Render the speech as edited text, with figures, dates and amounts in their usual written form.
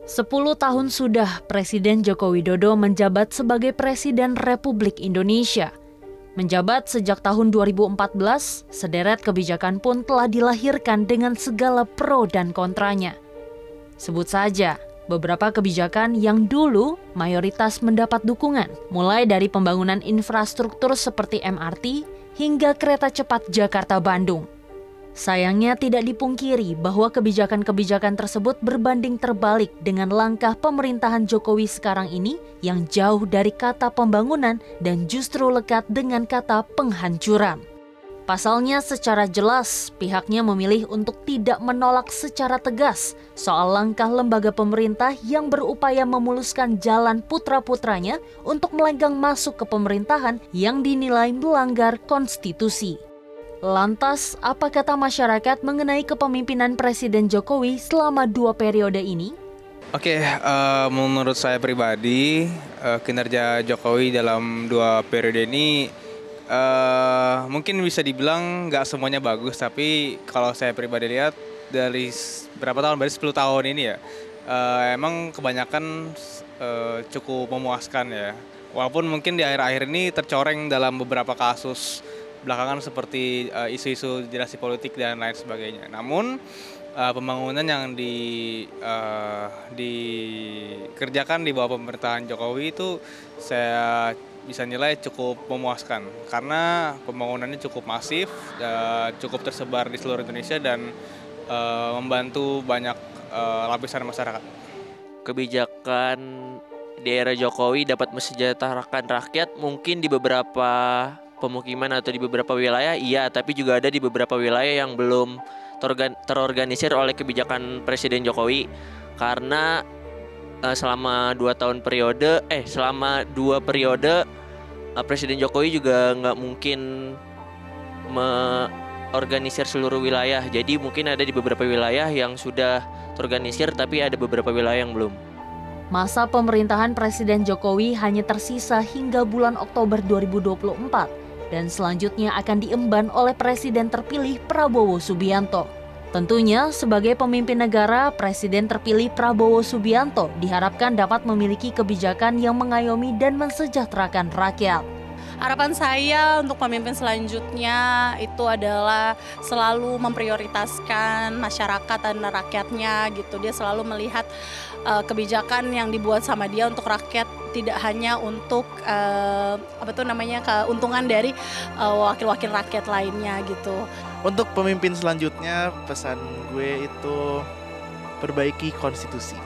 10 tahun sudah Presiden Joko Widodo menjabat sebagai Presiden Republik Indonesia. Menjabat sejak tahun 2014, sederet kebijakan pun telah dilahirkan dengan segala pro dan kontranya. Sebut saja beberapa kebijakan yang dulu mayoritas mendapat dukungan, mulai dari pembangunan infrastruktur seperti MRT hingga kereta cepat Jakarta-Bandung. Sayangnya tidak dipungkiri bahwa kebijakan-kebijakan tersebut berbanding terbalik dengan langkah pemerintahan Jokowi sekarang ini yang jauh dari kata pembangunan dan justru lekat dengan kata penghancuran. Pasalnya secara jelas pihaknya memilih untuk tidak menolak secara tegas soal langkah lembaga pemerintah yang berupaya memuluskan jalan putra-putranya untuk melenggang masuk ke pemerintahan yang dinilai melanggar konstitusi. Lantas, apa kata masyarakat mengenai kepemimpinan Presiden Jokowi selama 2 periode ini? Menurut saya pribadi, kinerja Jokowi dalam 2 periode ini mungkin bisa dibilang nggak semuanya bagus, tapi kalau saya pribadi lihat dari berapa tahun, dari 10 tahun ini ya, emang kebanyakan cukup memuaskan ya. Walaupun mungkin di akhir-akhir ini tercoreng dalam beberapa kasus belakangan seperti isu-isu dinasti politik dan lain sebagainya. Namun pembangunan yang dikerjakan di bawah pemerintahan Jokowi itu saya bisa nilai cukup memuaskan karena pembangunannya cukup masif, cukup tersebar di seluruh Indonesia dan membantu banyak lapisan masyarakat. Kebijakan di era Jokowi dapat mesejahterakan rakyat mungkin di beberapa pemukiman atau di beberapa wilayah, iya, tapi juga ada di beberapa wilayah yang belum terorganisir oleh kebijakan Presiden Jokowi karena selama 2 periode Presiden Jokowi juga nggak mungkin mengorganisir seluruh wilayah. Jadi mungkin ada di beberapa wilayah yang sudah terorganisir tapi ada beberapa wilayah yang belum. Masa pemerintahan Presiden Jokowi hanya tersisa hingga bulan Oktober 2024 dan selanjutnya akan diemban oleh Presiden terpilih Prabowo Subianto. Tentunya sebagai pemimpin negara, Presiden terpilih Prabowo Subianto diharapkan dapat memiliki kebijakan yang mengayomi dan mensejahterakan rakyat. Harapan saya untuk pemimpin selanjutnya itu adalah selalu memprioritaskan masyarakat dan rakyatnya gitu. Dia selalu melihat kebijakan yang dibuat sama dia untuk rakyat, tidak hanya untuk keuntungan dari wakil-wakil rakyat lainnya gitu. Untuk pemimpin selanjutnya pesan gue itu perbaiki konstitusi.